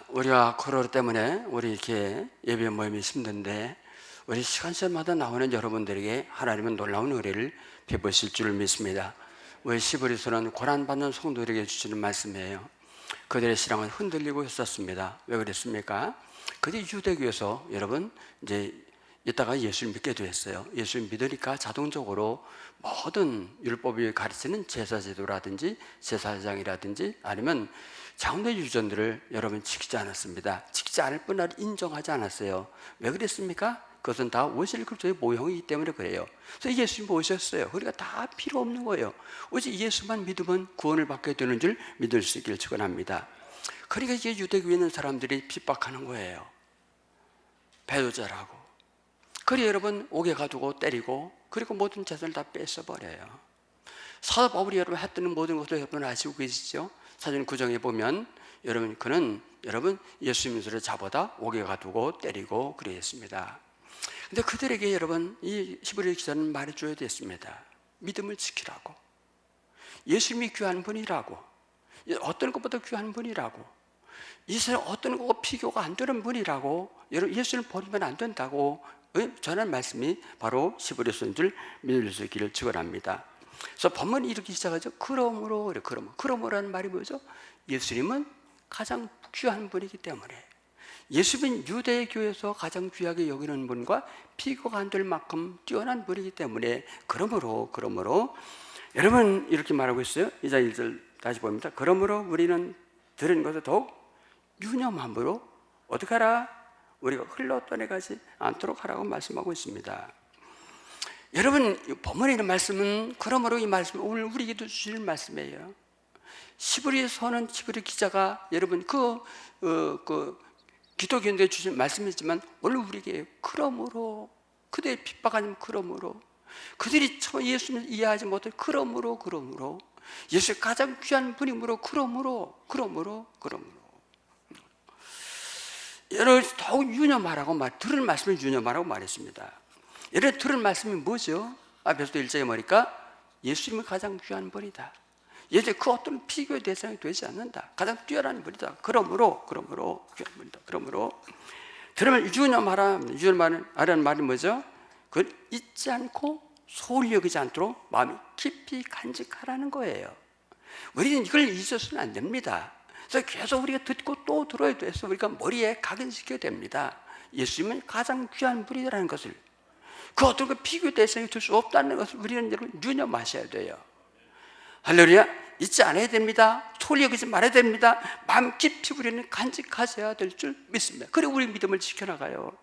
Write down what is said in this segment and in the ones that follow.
우리가 코로나 때문에 우리 이렇게 예배 모임이 힘든데 우리 시간제마다 나오는 여러분들에게 하나님은 놀라운 은혜를 베푸실 줄 믿습니다. 우리 시브리서는 고난받는 성도들에게 주시는 말씀이에요. 그들의 신앙은 흔들리고 있었습니다. 왜 그랬습니까? 그들이 유대교에서 여러분 이제 이따가 예수를 믿게 됐어요. 예수를 믿으니까 자동적으로 모든 율법이 가르치는 제사제도라든지 제사장이라든지 아니면 장례 유전들을 여러분 지키지 않았습니다. 지키지 않을 뿐 아니라 인정하지 않았어요. 왜 그랬습니까? 그것은 다 원시일급조의 모형이기 때문에 그래요. 그래서 예수님이 오셨어요. 그러니까 다 필요 없는 거예요. 오직 예수만 믿으면 구원을 받게 되는 줄 믿을 수 있기를 축원합니다. 그러니까 이게 유대교에 있는 사람들이 핍박하는 거예요. 배도자라고. 그래 여러분 옥에 가두고 때리고 그리고 모든 재산을 다 뺏어버려요. 사도 바울이 여러분 했던 모든 것도 여러분 아시고 계시죠? 사전 구정에 보면 여러분 그는 여러분 예수님을 잡아다 옥에 가두고 때리고 그랬습니다. 근데 그들에게 여러분 이 히브리 기자는 말해줘야 됐습니다. 믿음을 지키라고. 예수님이 귀한 분이라고. 어떤 것보다 귀한 분이라고. 이 세상 어떤 것과 비교가 안 되는 분이라고. 여러분 예수를 버리면 안 된다고 전한 말씀이 바로 히브리서인 줄 믿을 수 있기를 축원합니다. 그래서 본문이 이렇게 시작하죠. 그러므로 그러므로라는 말이 뭐죠? 예수님은 가장 귀한 분이기 때문에 예수님은 유대교에서 가장 귀하게 여기는 분과 비교가 안 될 만큼 뛰어난 분이기 때문에 그러므로 여러분 이렇게 말하고 있어요. 2장 1절 다시 봅니다. 그러므로 우리는 들은 것을 더욱 유념함으로 어떻게 하라? 우리가 흘러 떠내가지 않도록 하라고 말씀하고 있습니다. 여러분 본문에 있는 말씀은 그러므로 이 말씀은 오늘 우리에게도 주실 말씀이에요. 히브리서는 히브리 기자가 여러분 기독교인들에게 주신 말씀이지만 오늘 우리에게 그러므로 그들의 핍박하는 그러므로 그들이 처음 예수님을 이해하지 못해 그러므로 예수의 가장 귀한 분이므로 그러므로 여러분 더욱 유념하라고 들은 말씀을 유념하라고 말했습니다. 여러분 들은 말씀이 뭐죠? 앞에서도 1장에 보니까 예수님이 가장 귀한 분이다. 예수 그 어떤 비교의 대상이 되지 않는다. 가장 뛰어난 분이다. 그러므로 귀한 분이다. 그러므로 들으면 유념하라는 말이 뭐죠? 그걸 잊지 않고 소홀히 여기지 않도록 마음이 깊이 간직하라는 거예요. 우리는 이걸 잊어서는 안 됩니다. 그래서 계속 우리가 듣고 또 들어야 돼서 우리가 머리에 각인시켜야 됩니다. 예수님은 가장 귀한 분이라는 것을 그 어떤 그 비교 대상이 될 수 없다는 것을 우리는 여러분 유념하셔야 돼요. 할렐루야. 잊지 않아야 됩니다. 소홀히 여기지 말아야 됩니다. 마음 깊이 우리는 간직하셔야 될 줄 믿습니다. 그리고 우리 믿음을 지켜나가요.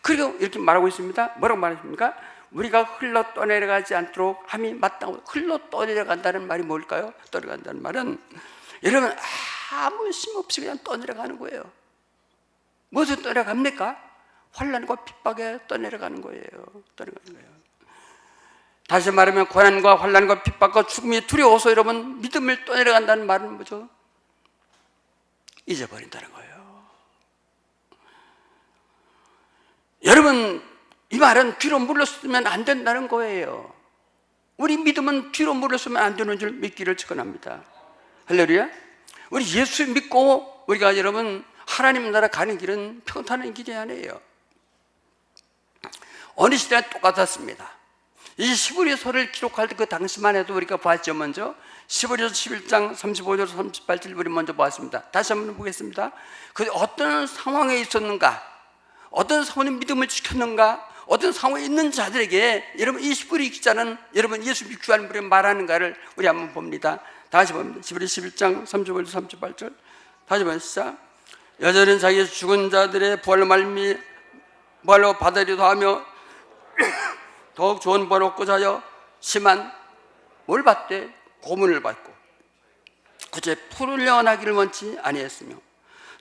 그리고 이렇게 말하고 있습니다. 뭐라고 말했습니까? 우리가 흘러 떠내려가지 않도록 함이 마땅하고 흘러 떠내려간다는 말이 뭘까요? 떠내려간다는 말은 여러분 아무 심 없이 그냥 떠내려가는 거예요. 무엇을 떠내려갑니까? 환난과 핍박에 떠내려가는 거예요. 다시 말하면 고난과 환난과 핍박과 죽음이 두려워서 여러분 믿음을 떠내려간다는 말은 뭐죠? 잊어버린다는 거예요. 여러분 이 말은 뒤로 물러서면 안 된다는 거예요. 우리 믿음은 뒤로 물러서면 안 되는 줄 믿기를 축원합니다. 할렐루야. 우리 예수 믿고 우리가 여러분 하나님 나라 가는 길은 평탄한 길이 아니에요. 어느 시대나 똑같았습니다. 이 히브리서를 기록할 때 그 당시만 해도 우리가 봤죠. 먼저 히브리서 11장 35절 38절 우리 먼저 보았습니다. 다시 한번 보겠습니다. 그 어떤 상황에 있었는가, 어떤 상황에 믿음을 지켰는가, 어떤 상황에 있는 자들에게 여러분 이 히브리 기자는 여러분 예수 귀한 분이 말하는가를 우리 한번 봅니다. 다시 봅니다. 히브리서 11장 35절 38절 다시 봅니다. 여자는 자기 죽은 자들의 부활로 받으리도 하며 더욱 좋은 부활을 얻고자 하여 심한 뭘 받되 고문을 받고 그제 풀려나기를 원치 아니했으며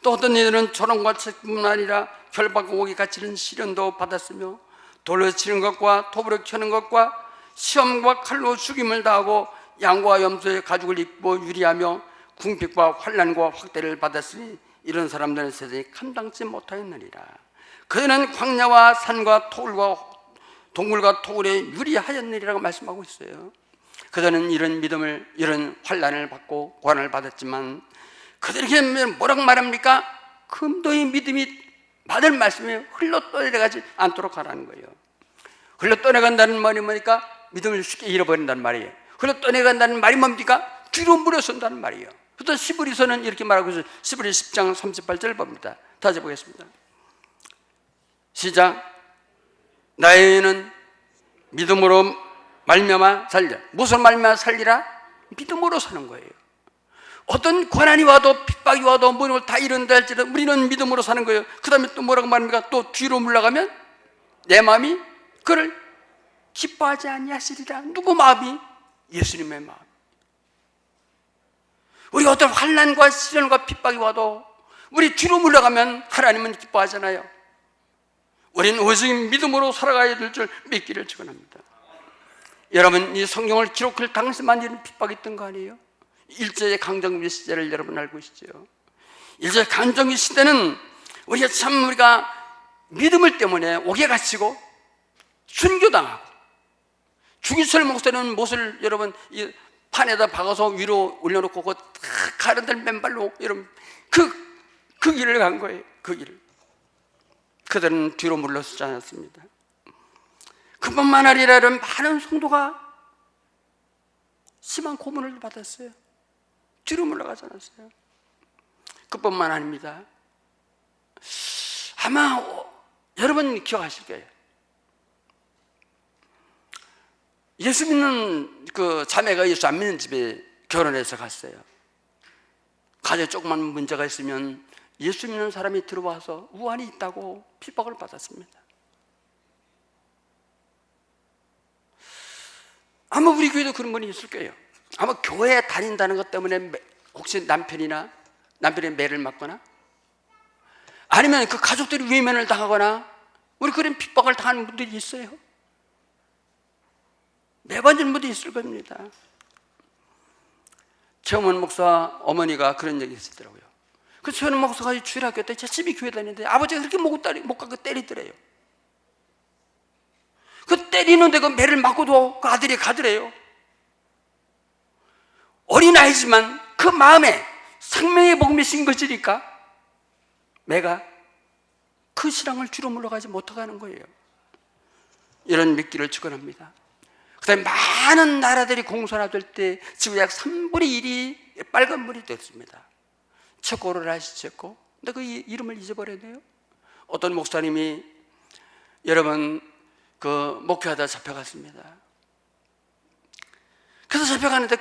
또 어떤 이들은 조롱과 책뿐만 아니라 결박과 옥에 갇히는 시련도 받았으며 돌로 치는 것과 톱으로 켜는 것과 시험과 칼로 죽임을 당하고 양과 염소의 가죽을 입고 유리하며 궁핍과 환난과 확대를 받았으니 이런 사람들은 세상에 감당치 못하였느니라. 그들은 광야와 산과 동물과 토굴에 유리하였느니라고 말씀하고 있어요. 그들은 이런 믿음을, 이런 환난을 받고 고난을 받았지만 그들에게 뭐라고 말합니까? 너희 믿음이 받을 말씀이 흘러 떠내려가지 않도록 하라는 거예요. 흘러 떠내간다는 말이 뭐니까? 믿음을 쉽게 잃어버린다는 말이에요. 흘러 떠내간다는 말이 뭡니까? 뒤로 물러선다는 말이에요. 그래서 시브리서는 이렇게 말하고 있어요. 시브리 10장 38절을 봅니다. 다시 보겠습니다. 시작. 나의 믿음으로 말미암아 살리라. 무슨 말미암아 살리라? 믿음으로 사는 거예요. 어떤 고난이 와도 핍박이 와도 뭐를 다 이런다 할지라도 우리는 믿음으로 사는 거예요. 그 다음에 또 뭐라고 말합니까? 또 뒤로 물러가면 내 마음이 그를 기뻐하지 아니하시리라. 누구 마음이? 예수님의 마음. 우리가 어떤 환난과 시련과 핍박이 와도 우리 뒤로 물러가면 하나님은 기뻐하잖아요. 우리는 오직 믿음으로 살아가야 될 줄 믿기를 축원합니다. 여러분, 이 성경을 기록할 당시만 이런 핍박이 있던 거 아니에요? 일제의 강점기 시대를 여러분 알고 계시죠? 일제 강점기 시대는 우리가 믿음을 때문에 옥에 갇히고 순교당하고, 주기철 목사는 못을 여러분 이 판에다 박아서 위로 올려놓고 그 가르들 맨발로 여러분 그 길을 간 거예요. 그 길을. 그들은 뒤로 물러서지 않았습니다. 그뿐만 아니라 많은 성도가 심한 고문을 받았어요. 뒤로 물러가지 않았어요. 그뿐만 아닙니다. 아마 여러분 기억하실 거예요. 예수 믿는 그 자매가 예수 안 믿는 집에 결혼해서 갔어요. 가정에 조그만 문제가 있으면 예수 믿는 사람이 들어와서 우환이 있다고 핍박을 받았습니다. 아마 우리 교회도 그런 분이 있을 거예요. 아마 교회에 다닌다는 것 때문에 혹시 남편의 매를 맞거나 아니면 그 가족들이 외면을 당하거나 우리 그런 핍박을 당하는 분들이 있어요. 매번 이런 분도 있을 겁니다. 최원문 목사 어머니가 그런 얘기 했더라고요. 그 최원문 목사가 주일학교 때 제 집이 교회 다니는데 아버지가 그렇게 못 가고 때리더래요. 그 때리는데 그 매를 맞고도 그 아들이 가더래요. 어린아이지만 그 마음에 생명의 복음이 신 것이니까 매가 그 신앙을 뒤로 물러가지 못하게 하는 거예요. 이런 믿기를 축원합니다. 그 다음에 많은 나라들이 공산화될 때 지금 약 3분의 1이 빨간불이 됐습니다. 체코를 아시죠? 근데 그 이름을 잊어버렸네요. 어떤 목사님이 여러분 그 목회하다 잡혀갔습니다. 그래서 잡혀가는데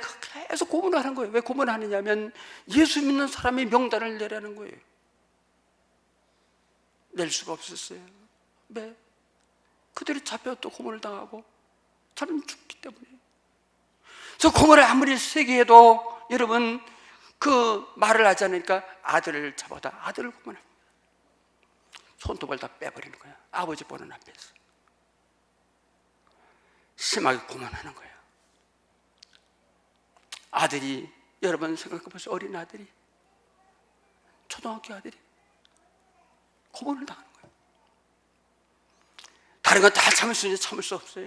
계속 고문을 하는 거예요. 왜 고문을 하느냐면 예수 믿는 사람의 명단을 내라는 거예요. 낼 수가 없었어요. 왜? 그들이 잡혀 또 고문을 당하고 사람이 죽기 때문에. 그래서 고문을 아무리 세게 해도 여러분 그 말을 하지 않으니까 아들을 잡아다 아들을 고문합니다. 손톱을 다 빼버리는 거야. 아버지 보는 앞에서 심하게 고문하는 거예요. 아들이 여러분 생각해보세요. 어린 아들이 초등학교 아들이 고문을 당하는 거예요. 다른 건 다 참을 수 있는데 참을 수 없어요.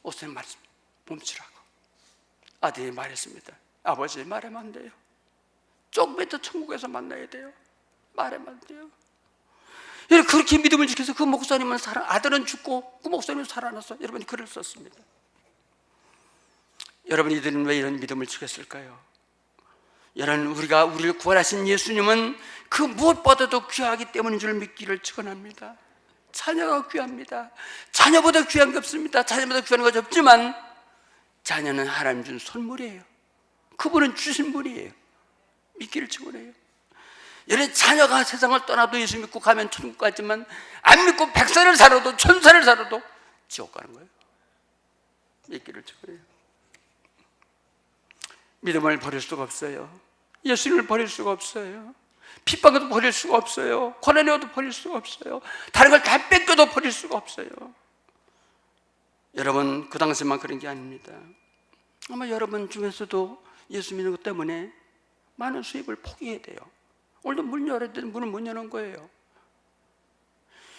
오스님 말씀 멈추라고 아들이 말했습니다. 아버지 말하면 안 돼요. 조금 이따 천국에서 만나야 돼요. 말하면 안 돼요. 그렇게 믿음을 지켜서 그 목사님은 아들은 죽고 그 목사님은 살아났어. 여러분이 글을 썼습니다. 여러분 이들은 왜 이런 믿음을 지켰을까요? 여러분 우리를 구원하신 예수님은 그 무엇보다도 귀하기 때문인 줄 믿기를 축원합니다. 자녀가 귀합니다. 자녀보다 귀한 게 없습니다. 자녀보다 귀한 것이 없지만 자녀는 하나님 준 선물이에요. 그분은 주신 분이에요. 믿기를 축원해요. 여러분 자녀가 세상을 떠나도 예수 믿고 가면 천국 가지만 안 믿고 100살을 살아도 1000살을 살아도 지옥 가는 거예요. 믿기를 축원해요. 믿음을 버릴 수가 없어요. 예수님을 버릴 수가 없어요. 핍박에도 버릴 수가 없어요. 고난에 와도 버릴 수가 없어요. 다른 걸 다 뺏겨도 버릴 수가 없어요. 여러분 그 당시만 그런 게 아닙니다. 아마 여러분 중에서도 예수 믿는 것 때문에 많은 수입을 포기해야 돼요. 오늘도 문 열어야 되는 문을 못 여는 거예요.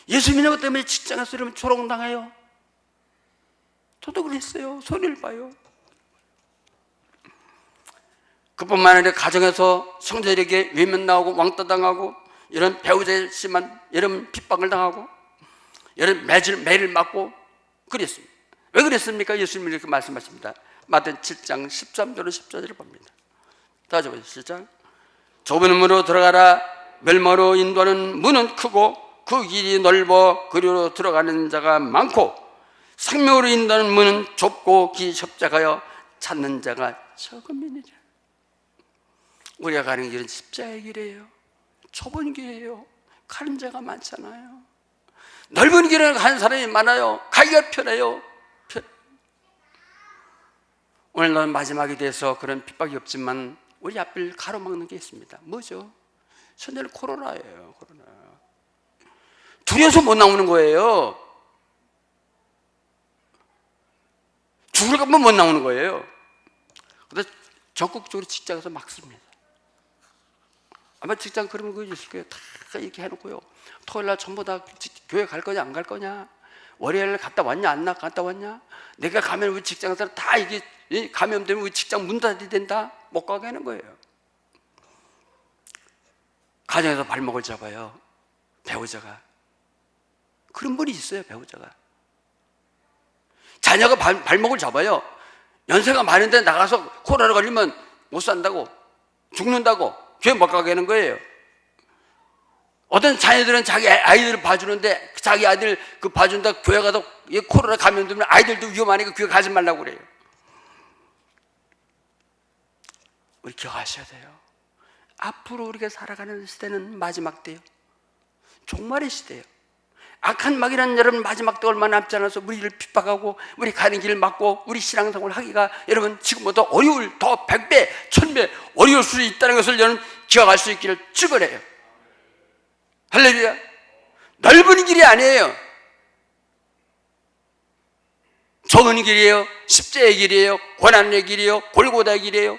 예수 믿는 것 때문에 직장에서 이러면 조롱당해요. 저도 그랬어요. 손해를 봐요. 그뿐만 아니라 가정에서 성자에게 외면 나오고 왕따 당하고, 이런 배우자의 심한 이런 핍박을 당하고, 이런 매를 맞고 그랬습니다. 왜 그랬습니까? 예수님이 이렇게 말씀하십니다. 마태복음 7장 13절로 14절을 봅니다. 다시 보시죠. 7장. 좁은 문으로 들어가라. 멸망으로 인도하는 문은 크고 그 길이 넓어 그리로 들어가는 자가 많고, 생명으로 인도하는 문은 좁고 길이 협착하여 찾는 자가 적음이니라. 우리가 가는 길은 십자가의 길이에요. 좁은 길이에요. 가는 자가 많잖아요. 넓은 길을 가는 사람이 많아요. 가기가 편해요. 오늘은 마지막이 돼서 그런 핍박이 없지만 우리 앞을 가로막는 게 있습니다. 뭐죠? 현재 코로나예요. 코로나. 두려워서 못 나오는 거예요. 죽을까 봐 못 나오는 거예요. 그래서 적극적으로 직장에서 막습니다. 아마 직장 그러면 그거 있을 거예요. 다 이렇게 해놓고요. 토요일날 전부 다 교회 갈 거냐 안 갈 거냐, 월요일 갔다 왔냐 안 갔다 왔냐, 내가 가면 우리 직장에서 다 이게 감염되면 우리 직장 문 닫아야 된다, 못 가게 하는 거예요. 가정에서 발목을 잡아요. 배우자가. 그런 분이 있어요. 배우자가. 자녀가 발목을 잡아요. 연세가 많은데 나가서 코로나 걸리면 못 산다고, 죽는다고 교회 못 가게 하는 거예요. 어떤 자녀들은 자기 아이들을 봐주는데 자기 아이들 그 봐준다 교회 가도 코로나 감염되면 아이들도 위험하니까 교회 가지 말라고 그래요. 우리 기억하셔야 돼요. 앞으로 우리가 살아가는 시대는 마지막 때예요. 종말의 시대예요. 악한 마귀라는 여러분 마지막 때 얼마 남지 않아서 우리를 핍박하고 우리 가는 길을 막고 우리 신앙생활을 하기가 여러분 지금보다 어려울, 더 100배, 1000배 어려울 수 있다는 것을 여러분 기억할 수 있기를 축원해요. 할렐루야. 넓은 길이 아니에요. 좁은 길이에요. 십자의 길이에요. 고난의 길이에요. 골고다의 길이에요.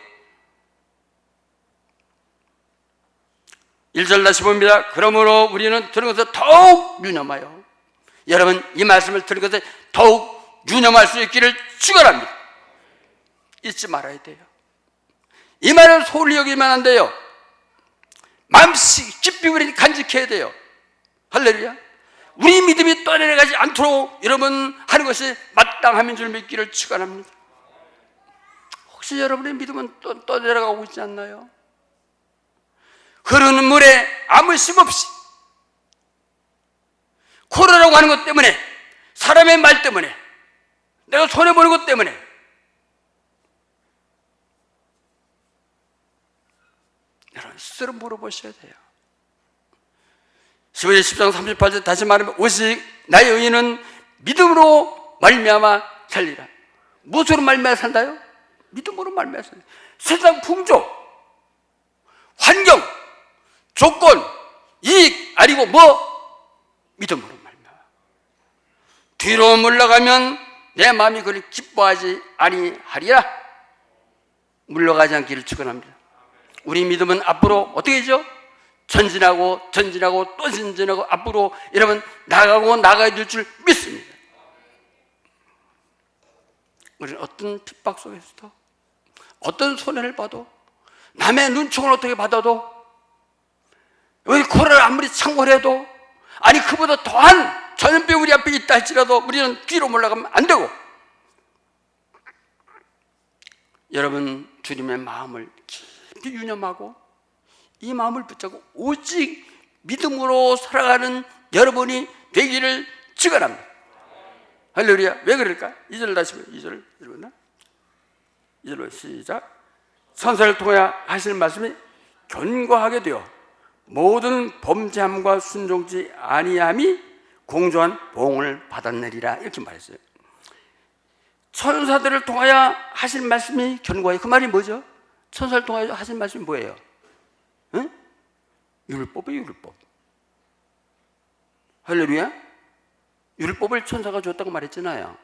1절 다시 봅니다. 그러므로 우리는 들은 것을 더욱 유념하여, 여러분 이 말씀을 들은 것을 더욱 유념할 수 있기를 축원합니다. 잊지 말아야 돼요. 이 말을 소홀히 여기면 안 돼요. 마음씨 깊이 우리 간직해야 돼요. 할렐루야. 우리 믿음이 떠내려가지 않도록 여러분 하는 것이 마땅함인 줄 믿기를 축원합니다. 혹시 여러분의 믿음은 떠내려가고 있지 않나요? 흐르는 물에 아무 심 없이 코로나라고 하는 것 때문에, 사람의 말 때문에, 내가 손해보는 것 때문에 여러분 스스로 물어보셔야 돼요. 15절 10장 38절 다시 말하면 오직 나의 의인은 믿음으로 말미암아 살리라. 무엇으로 말미암아 산다요? 믿음으로 말미암아 산다. 세상 풍조, 환경, 조건, 이익 아니고 믿음으로 말미암아. 뒤로 물러가면 내 마음이 그를 기뻐하지 아니하리라. 물러가지 않기를 축원합니다. 우리 믿음은 앞으로 어떻게 되죠? 전진하고 또 전진하고 앞으로 여러분 나가야 될 줄 믿습니다. 우리는 어떤 핍박 속에서도, 어떤 손해를 봐도, 남의 눈총을 어떻게 받아도, 우리 코로나를 아무리 창궐해도, 아니 그보다 더한 전염병 우리 앞에 있다 할지라도 우리는 뒤로 물러가면 안 되고, 여러분 주님의 마음을 깊이 유념하고 이 마음을 붙잡고 오직 믿음으로 살아가는 여러분이 되기를 축원합니다. 할렐루야. 왜 그럴까? 2절 다시 2절 읽었나? 2절로 시작. 선사를 통하여 하시는 말씀이 견고하게 되어 모든 범죄함과 순종치 아니함이 공정한 보응을 받았느리라. 이렇게 말했어요. 천사들을 통하여 하실 말씀이 견고해요. 그 말이 뭐죠? 천사를 통하여 하신 말씀이 뭐예요? 응? 율법이에요. 율법. 할렐루야. 율법을 천사가 줬다고 말했잖아요.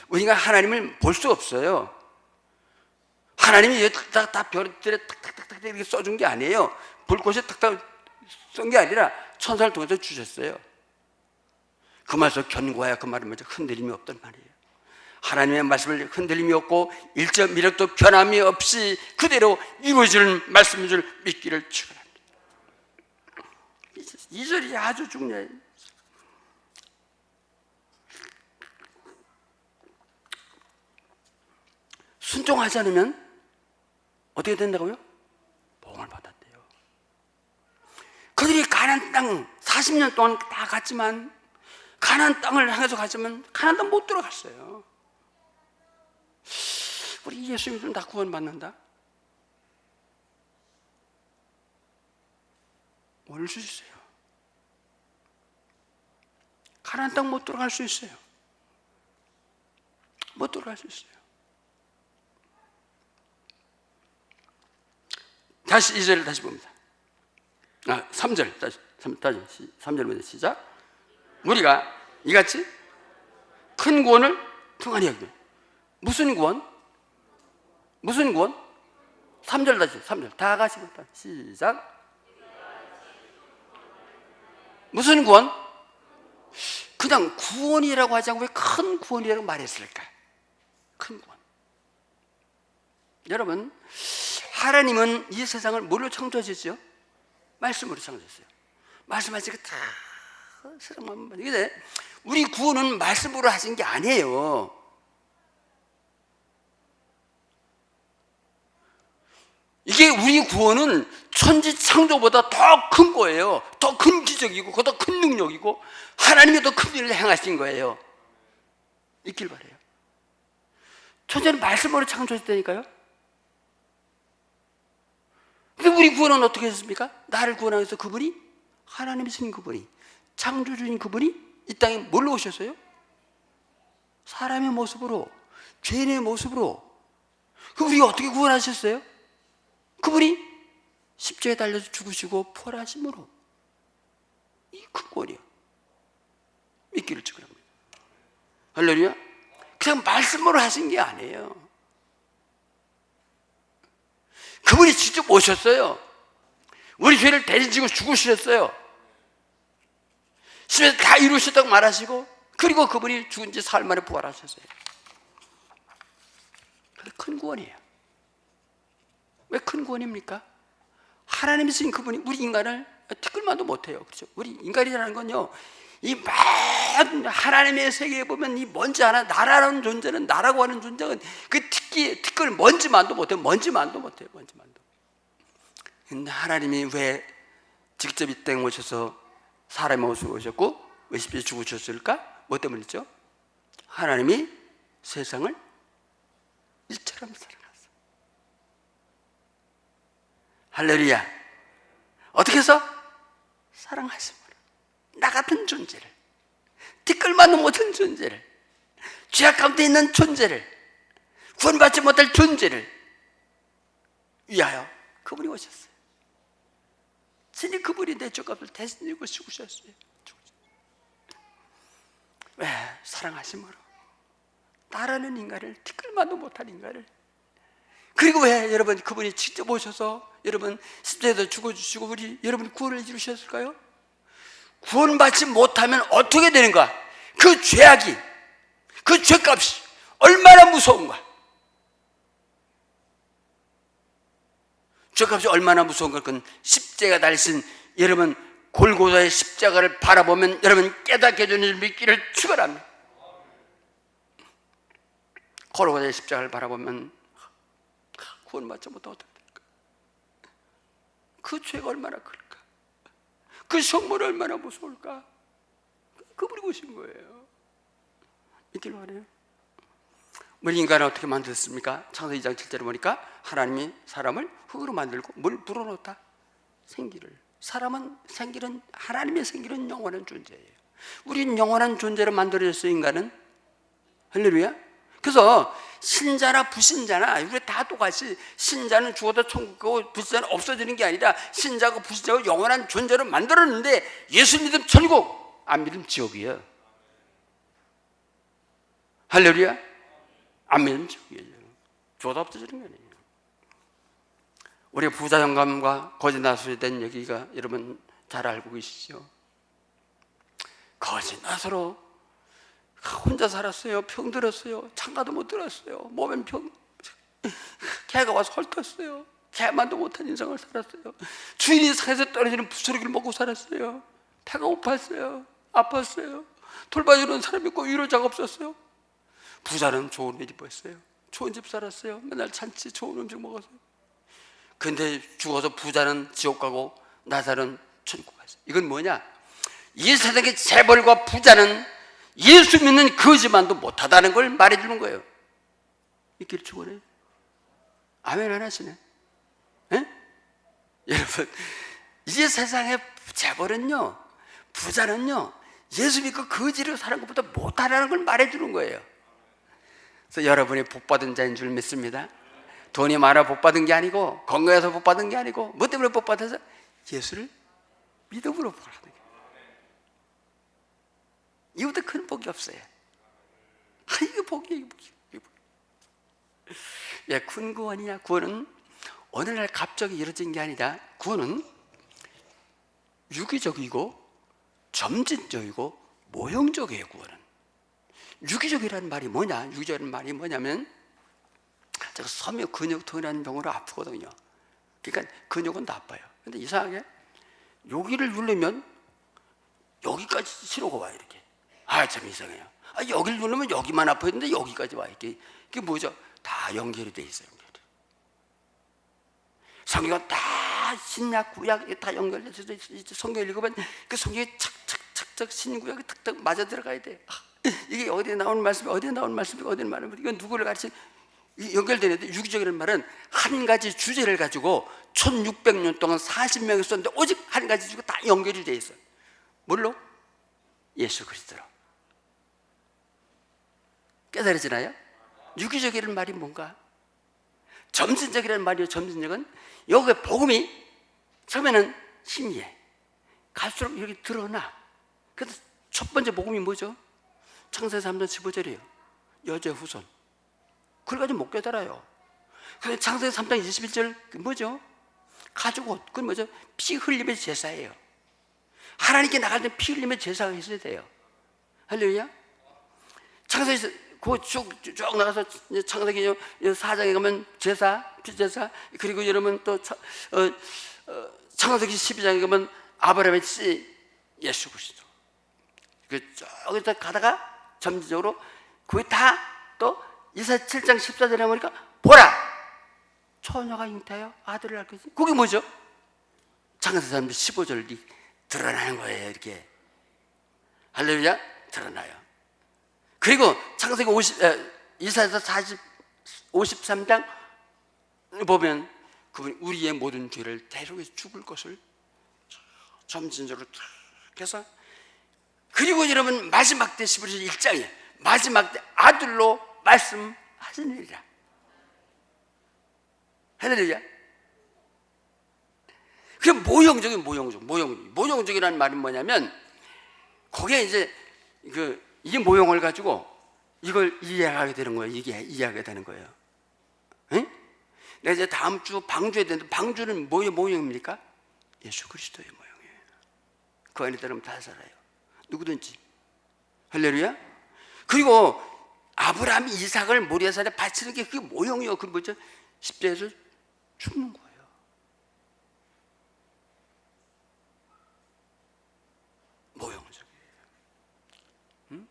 우리가 하나님을 볼 수 없어요. 하나님이 다 별들에 탁탁탁탁 이렇게 써준 게 아니에요. 불꽃에 탁탁 쓴 게 아니라 천사를 통해서 주셨어요. 그 말에서 견고해야 그 말은 뭐죠? 흔들림이 없단 말이에요. 하나님의 말씀을 흔들림이 없고 일적 미력도 변함이 없이 그대로 이루어지는 말씀인 줄 믿기를 축원합니다. 이 절이 아주 중요해요. 순종하지 않으면 어떻게 된다고요? 복을 받았대요. 그들이 가나안 땅 40년 동안 다 갔지만 가나안 땅을 향해서 갔지만 가나안 땅 못 들어갔어요. 우리 예수 믿으면 다 구원받는다? 모를 수 있어요. 가나안 땅 못 들어갈 수 있어요. 못 들어갈 수 있어요. 다시 2절을 다시 봅니다. 3절 다시 3절부터 시작. 우리가 이같이 큰 구원을 평안히 여기며. 무슨 구원? 무슨 구원? 3절 다시 3절 다 같이 봅니다. 시작. 무슨 구원? 그냥 구원이라고 하지 않고 왜 큰 구원이라고 말했을까? 큰 구원. 여러분, 하나님은 이 세상을 뭘로 창조하셨죠? 말씀으로 창조했어요. 말씀하시고 다 사랑만 받는. 근데 우리 구원은 말씀으로 하신 게 아니에요. 이게 우리 구원은 천지 창조보다 더 큰 거예요. 더 큰 기적이고 더 큰 능력이고 하나님이 더 큰 일을 행하신 거예요. 있길 바라요. 천지는 말씀으로 창조했다니까요. 근데 우리 구원은 어떻게 했습니까? 나를 구원하기 위해서 그분이, 하나님이신 그분이, 창조주인 그분이 이 땅에 뭘로 오셨어요? 사람의 모습으로, 죄인의 모습으로. 그 우리가 어떻게 구원하셨어요? 그분이 십자가에 달려서 죽으시고 부활하심으로. 이 큰 구원이요. 믿기를 축원합니다. 할렐루야. 그냥 말씀으로 하신 게 아니에요. 그분이 직접 오셨어요. 우리 죄를 대신지고 죽으셨어요. 십자가에서 다 이루셨다고 말하시고, 그리고 그분이 죽은 지 사흘 만에 부활하셨어요. 큰 구원이에요. 왜 큰 구원입니까? 하나님이 쓰신 그분이 우리 인간을 티끌만도 못해요. 그렇죠? 우리 인간이라는 건요, 이 많은 하나님의 세계에 보면 이 먼지 하나, 나라는 존재는, 나라고 하는 존재는 그 티끌 먼지만도 못해요. 먼지만도 못해요. 먼지만도. 근데 하나님이 왜 직접 이 땅에 오셔서 사람의 모습으로 오셨고 왜 십자가에 죽으셨을까? 뭐 때문이죠? 하나님이 세상을 이처럼 사랑하셨어요. 할렐루야. 어떻게 해서? 사랑하심으로. 나 같은 존재를, 티끌만도 못한 존재를, 죄악 가운데 있는 존재를, 구원받지 못할 존재를 위하여 그분이 오셨어요. 진히 그분이 내 죄값을 대신 지고 죽으셨어요. 왜? 사랑하심으로. 나라는 인간을, 티끌만도 못한 인간을. 그리고 왜 여러분 그분이 직접 오셔서 여러분 십자가에서 죽어주시고 우리 여러분 구원을 이루셨을까요? 구원받지 못하면 어떻게 되는가? 그 죄악이, 그 죄값이 얼마나 무서운가? 죄값이 얼마나 무서운가? 그건 십자가 달신 여러분 골고다의 십자가를 바라보면 여러분 깨닫게 되는 줄 믿기를 축원합니다. 골고다의 십자가를 바라보면 구원받지 못하면 어떻게 될까? 그 죄가 얼마나 클까? 그 성물이 얼마나 무서울까? 그분이 오신 거예요. 믿기를 바라요. 우리 인간을 어떻게 만들었습니까? 창세기 2장 7절에 보니까 하나님이 사람을 흙으로 만들고 뭘 불어넣었다? 생기를. 사람은 생기는, 하나님의 생기는 영원한 존재예요. 우린 영원한 존재로 만들어졌어요. 인간은. 할렐루야. 그래서 신자나 불신자나 우리 다 똑같이, 신자는 죽어도 천국 가고 불신자는 없어지는 게 아니라 신자고 불신자고 영원한 존재로 만들었는데, 예수 믿으면 천국, 안 믿으면 지옥이에요. 할렐루야. 안 믿으면 지옥이에요. 죽어도 없어지는 거 아니에요. 우리 부자 영감과 거짓 나술이 된 얘기가 여러분 잘 알고 계시죠? 거짓 나술로 혼자 살았어요. 병 들었어요. 장가도 못 들었어요. 몸엔 개가 와서 헐떴어요. 개만도 못한 인생을 살았어요. 주인이 상에서 떨어지는 부스러기를 먹고 살았어요. 배가 고팠어요. 아팠어요. 돌봐주는 사람이 있고 위로자가 없었어요. 부자는 좋은 옷 입었어요. 좋은 집 살았어요. 맨날 잔치 좋은 음식 먹었어요. 근데 죽어서 부자는 지옥 가고 나사는 천국 갔어요. 이건 뭐냐? 이 세상의 재벌과 부자는 예수 믿는 거지만도 못하다는 걸 말해주는 거예요. 있기를 축원해요. 아멘 안 하시네. 에? 여러분, 이 세상의 재벌은요, 부자는요, 예수 믿고 거지로 사는 것보다 못하다는 걸 말해주는 거예요. 그래서 여러분이 복받은 자인 줄 믿습니다. 돈이 많아 복받은 게 아니고, 건강해서 복받은 게 아니고, 뭐 때문에 복받아서? 예수를 믿음으로 복받는 거예요. 이보다 큰 복이 없어요. 이게 복이에요. 왜 큰 구원이냐? 구원은 어느 날 갑자기 이루어진 게 아니라, 구원은 유기적이고 점진적이고 모형적이에요. 구원은 유기적이라는 말이 뭐냐? 유기적이라는 말이 뭐냐면, 제가 섬유 근육통이라는 병으로 아프거든요. 그러니까 근육은 나빠요. 근데 이상하게 여기를 누르면 여기까지 치료가 와요. 이렇게. 참 이상해요. 여기를 누르면 여기만 아파있는데 여기까지 와. 이게 뭐죠? 다 연결이 돼 있어요. 연결이. 성경은 다 신약 구약 다 연결돼서 성경 읽으면 그 성경이 착착착착 신구약이 탁탁 맞아 들어가야 돼. 이게 어디에 나오는 말씀이 어디에 나오는 말씀이 어디에 나오는 말씀이, 이건 누구를 가르치는 연결되는데, 유기적이라는 말은 한 가지 주제를 가지고 1600년 동안 40명이 썼는데 오직 한 가지 주제가 다 연결이 돼 있어요. 뭘로? 예수 그리스도로. 깨달아지나요? 유기적이라는 말이 뭔가? 점진적이라는 말이요. 점진적은 여기 복음이 처음에는 희미해. 갈수록 여기 드러나. 그래서 첫 번째 복음이 뭐죠? 창세기 3장 15절이에요. 여자의 후손. 그걸 가지고 못 깨달아요. 그래서 창세기 3장 21절 뭐죠? 가죽옷. 그건 뭐죠? 피 흘림의 제사예요. 하나님께 나갈 때 피 흘림의 제사가 있어야 돼요. 할렐루야. 창세기 쭉 나가서 창세기 4장에 가면 제사, 피제사, 그리고 여러분 또 창세기 12장에 가면 아브라함의 씨 예수 그리스도. 저기서 가다가 점진적으로 거기 다 또 이사 7장 14절에 보니까 보라! 처녀가 잉태하여 아들을 낳게 했지. 그게 뭐죠? 창세기 3장 15절이 드러나는 거예요. 이렇게. 할렐루야. 드러나요. 그리고 창세기 이사야서 53장 보면 그분이 우리의 모든 죄를 대속해서 죽을 것을 점진적으로 탁 해서, 그리고 여러분 마지막 때 11절 1장에 마지막 때 아들로 말씀하시느니라. 할렐루야. 그게 모형적이라는 말은 뭐냐면, 거기에 이제 이 모형을 가지고 이걸 이해하게 되는 거예요. 이게 이해하게 되는 거예요. 응? 내가 이제 다음 주 방주에 되는데, 방주는 뭐의 모형입니까? 예수 그리스도의 모형이에요. 그 안에 들으면 다 살아요. 누구든지. 할렐루야. 그리고 아브라함이 이삭을 모리아산에 바치는 게 그게 모형이요. 그 뭐죠? 십자에서 죽는 거예요. 모형적이에요. 응?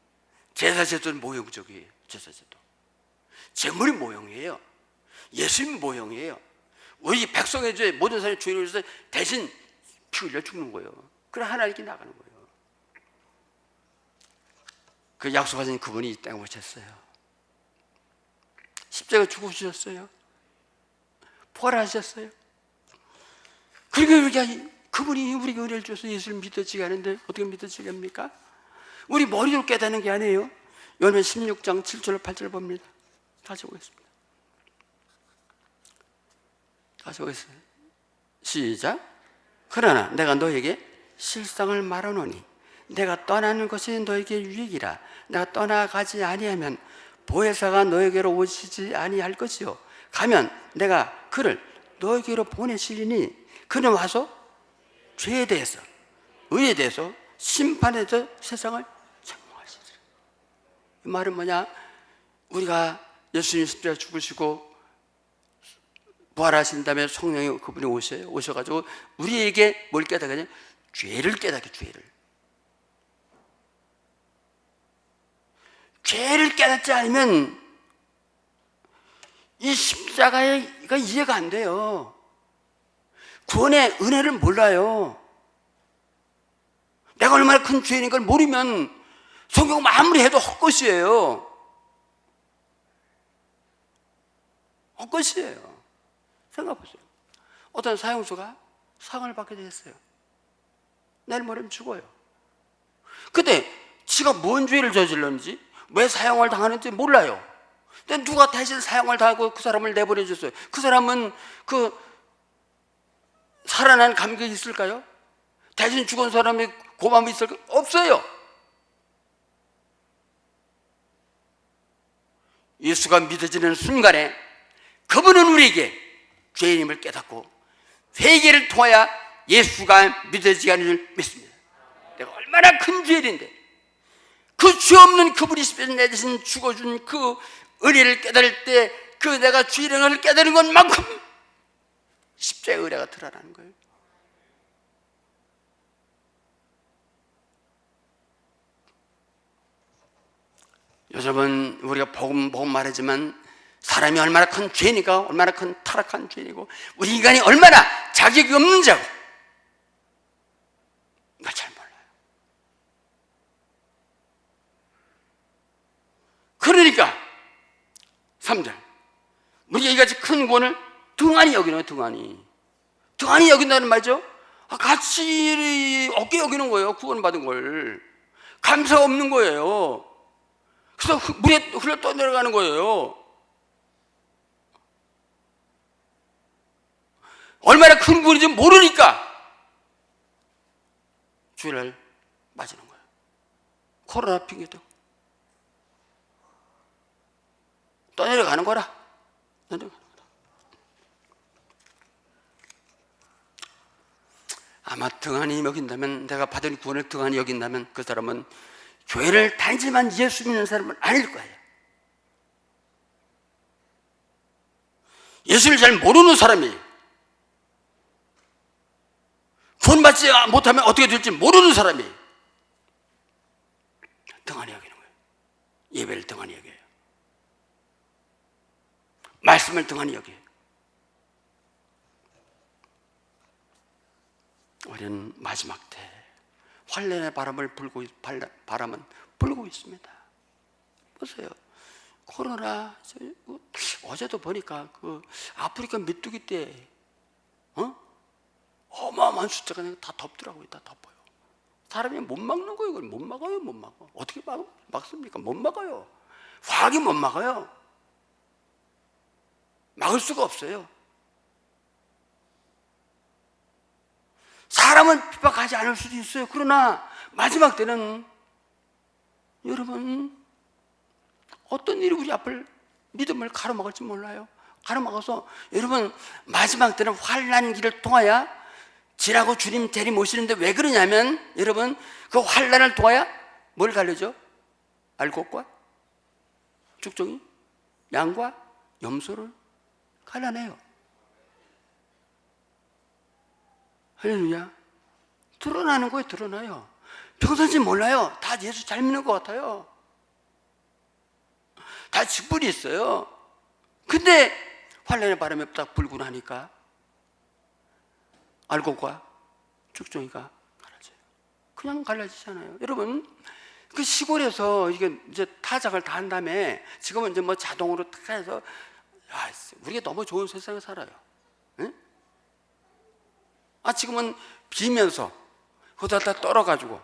제사제도는 모형적이에요. 제사제도. 제물이 모형이에요. 예수님이 모형이에요. 우리 백성의 죄, 모든 사람의 죄를 위해서 대신 피 흘려 죽는 거예요. 그래 하나님께 나가는 거예요. 그 약속하신 그분이 이 땅에 오셨어요. 십자가 죽으셨어요. 부활하셨어요. 그리고 그분이 우리에게 은혜를 줘서 예수를 믿어지게 하는데, 어떻게 믿어지게 합니까? 우리 머리로 깨닫는 게 아니에요. 열매 16장 7절 8절 봅니다. 다시 보겠습니다. 다시 보겠습니다. 시작. 그러나 내가 너에게 실상을 말하노니 내가 떠나는 것이 너에게 유익이라. 내가 떠나가지 아니하면 보혜사가 너에게로 오시지 아니할 것이요, 가면 내가 그를 너에게로 보내시리니 그는 와서 죄에 대해서, 의에 대해서, 심판에 대해서 세상을 책망하시리라. 이 말은 뭐냐? 우리가 예수님 십자가에 죽으시고 부활하신 다음에 성령이 그분이 오셔가지고 우리에게 뭘 깨닫게 하냐? 죄를 깨닫게, 죄를 깨닫지 않으면 이 십자가가 이해가 안 돼요. 구원의 은혜를 몰라요. 내가 얼마나 큰 죄인인 걸 모르면 성경 아무리 해도 헛것이에요. 헛것이에요. 생각해보세요. 어떤 사형수가 상을 받게 됐어요. 내일 모레면 죽어요. 근데 지가 뭔 죄를 저질렀는지, 왜 사형을 당하는지 몰라요. 근데 누가 대신 사형을 당하고 그 사람을 내보내 줬어요. 그 사람은 그 살아난 감격이 있을까요? 대신 죽은 사람이 고마움이 있을까요? 없어요. 예수가 믿어지는 순간에 그분은 우리에게 죄인임을 깨닫고 회개를 통하여 예수가 믿어지게 하는 줄 믿습니다. 내가 얼마나 큰 죄인인데 그 죄 없는 그분이 십자가에 내 대신 죽어준 그 은혜를 깨달을 때 그 내가 죄인인 것을 깨달은 것만큼 십자가의 은혜가 드러나는 거예요. 요즘은 우리가 복음 말하지만 사람이 얼마나 큰 죄니까, 얼마나 큰 타락한 죄이고 우리 인간이 얼마나 자격이 없는 자고 나 잘 몰라요. 그러니까 3절 우리가 이같이 큰 구원을 등한히 여기는 거예요. 등한히 여긴다는 말이죠. 같이 어깨 여기는 거예요. 구원받은 걸 감사가 없는 거예요. 그래서 물에 흘러 떠내려가는 거예요. 얼마나 큰 구원인지 모르니까 죄를 맞는 거예요. 코로나 핑계도 떠내려가는 거라. 아마 등한히 여긴다면, 내가 받은 구원을 등한히 여긴다면 그 사람은 교회를 다니지만 예수 믿는 사람은 아닐 거예요. 예수를 잘 모르는 사람이 구원받지 못하면 어떻게 될지 모르는 사람이 등한히 여기는 거예요. 예배를 등한히 여겨요. 말씀을 등한히 여겨요. 우리는 마지막 때 환란의 바람은 불고 있습니다. 보세요. 코로나 어제도 보니까 그 아프리카 메뚜기 때 어마어마한 숫자가 다 덮더라고요. 다 덮어요. 사람이 못 막는 거예요. 그걸 못 막아요. 못 막아. 어떻게 막습니까? 못 막아요. 화학이 못 막아요. 막을 수가 없어요. 사람은 핍박하지 않을 수도 있어요. 그러나 마지막 때는 여러분 어떤 일이 우리 앞을 믿음을 가로막을지 몰라요. 가로막아서 여러분 마지막 때는 환난 길을 통하여 지라고 주님 대리 모시는데 왜 그러냐면 여러분 그 환난을 통하여 뭘 갈려죠? 알곡과 죽종이 양과 염소를 갈라내요. 할렐루야. 드러나는 거예요. 드러나요. 평상시 몰라요. 다 예수 잘 믿는 것 같아요. 다 직분이 있어요. 근데 환란의 바람에 딱 불고 나니까 알곡과 죽종이가 갈라져요. 그냥 갈라지잖아요. 여러분 그 시골에서 이게 이제 타작을 다 한 다음에 지금은 이제 뭐 자동으로 탁 해서 우리가 너무 좋은 세상에 살아요. 응? 지금은 비면서 거기다 다 떨어가지고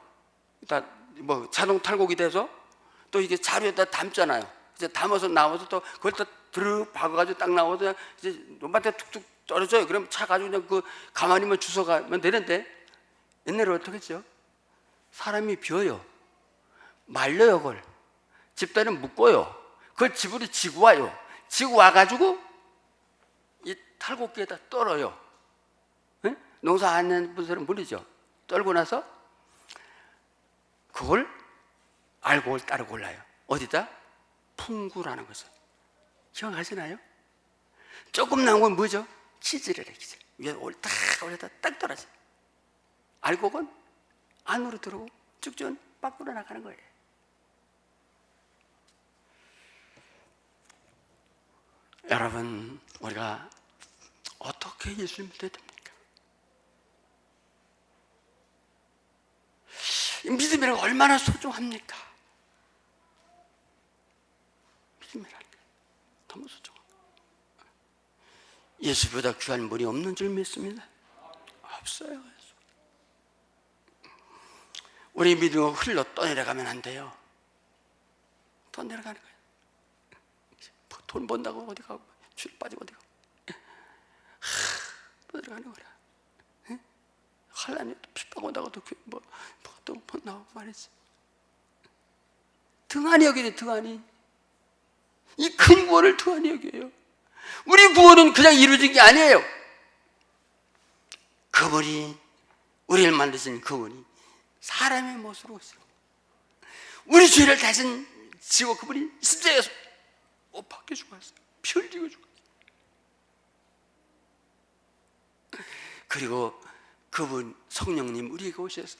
다 뭐 자동 탈곡이 돼서 또 이게 자루에다 담잖아요. 이제 담아서 나와서 또 그걸 또 드르륵 박아가지고 딱 나와서 이제 논밭에 툭툭 떨어져요. 그럼 차 가지고 그냥 그 가만히만 주워가면 되는데 옛날에 어떻게 했죠? 사람이 비어요. 말려요. 그걸 집단은 묶어요. 그걸 집으로 지고 와요. 지고 와가지고 이 탈곡기에다 떨어요. 응? 농사 안 하는 분들은 모르죠. 떨고 나서 그걸 알곡을 따로 골라요. 어디다? 풍구라는 것을 기억하시나요? 조금 나온 건 뭐죠? 치즈를 해. 위에 딱 올렸다 딱 떨어져. 알고 건 안으로 들어오고 쭉쭉 밖으로 나가는 거예요. 여러분, 우리가 어떻게 예수를 믿어야 됩니까? 믿음이란 얼마나 소중합니까? 믿음이란 너무 소중합니다. 예수보다 귀한 분이 없는 줄 믿습니다. 없어요. 우리 믿음은 흘러 떠내려가면 안 돼요. 떠내려가는 거예요. 돈 번다고 어디 가고 줄 빠지고 어디 가고 떠내려가는 거라. 하나님 핍박 온다고 또 나오고 말이지. 등한히 여기네. 등한히. 이 큰 구원을 등한히 여겨요. 우리 구원은 그냥 이루어진 게 아니에요. 그분이, 우리를 만드신 그분이 사람의 모습으로 오시고 우리 죄를 대신 지고 그분이 십자가에서 못 박혀 죽었어요. 피 흘리고 죽었어요. 그리고 그분 성령님 우리에게 오셔서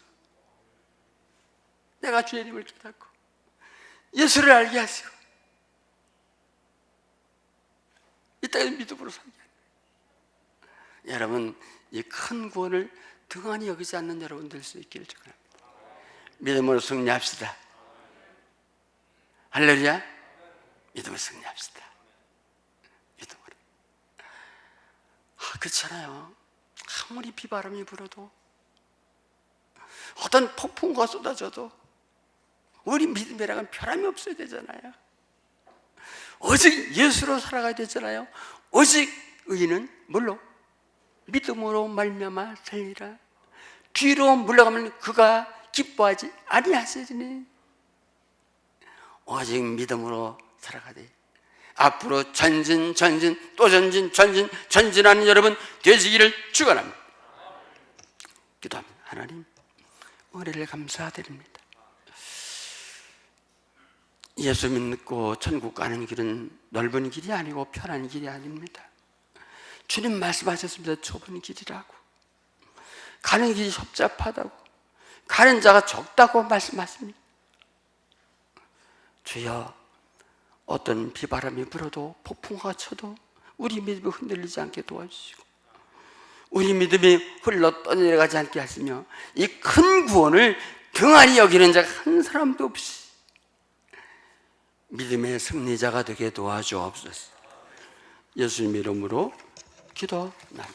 내가 죄인임을 깨닫고 예수를 알게 하시고 이 땅에 믿음으로 살게 하는 거예요. 여러분, 이 큰 구원을 등한히 여기지 않는 여러분 될 수 있기를 축원합니다. 믿음으로 승리합시다. 할렐루야. 믿음으로 승리합시다. 믿음으로. 그렇잖아요. 아무리 비바람이 불어도 어떤 폭풍과 쏟아져도 우리 믿음이랑은 변함이 없어야 되잖아요. 오직 예수로 살아가야 되잖아요. 오직 의인은 뭘로? 믿음으로 말미암아 살리라. 뒤로 물러가면 그가 기뻐하지 아니하시니 오직 믿음으로 살아가되 앞으로 전진 또 전진하는 여러분 되시기를 축원합니다. 기도합니다. 하나님, 은혜를 감사드립니다. 예수 믿고 천국 가는 길은 넓은 길이 아니고 편한 길이 아닙니다. 주님 말씀하셨습니다. 좁은 길이라고, 가는 길이 협잡하다고, 가는 자가 적다고 말씀하십니다. 주여, 어떤 비바람이 불어도 폭풍과 쳐도 우리 믿음이 흔들리지 않게 도와주시고 우리 믿음이 흘러 떠내려가지 않게 하시며 이 큰 구원을 등한히 여기는 자가 한 사람도 없이 믿음의 승리자가 되게 도와주옵소서. 예수님 이름으로 기도합니다.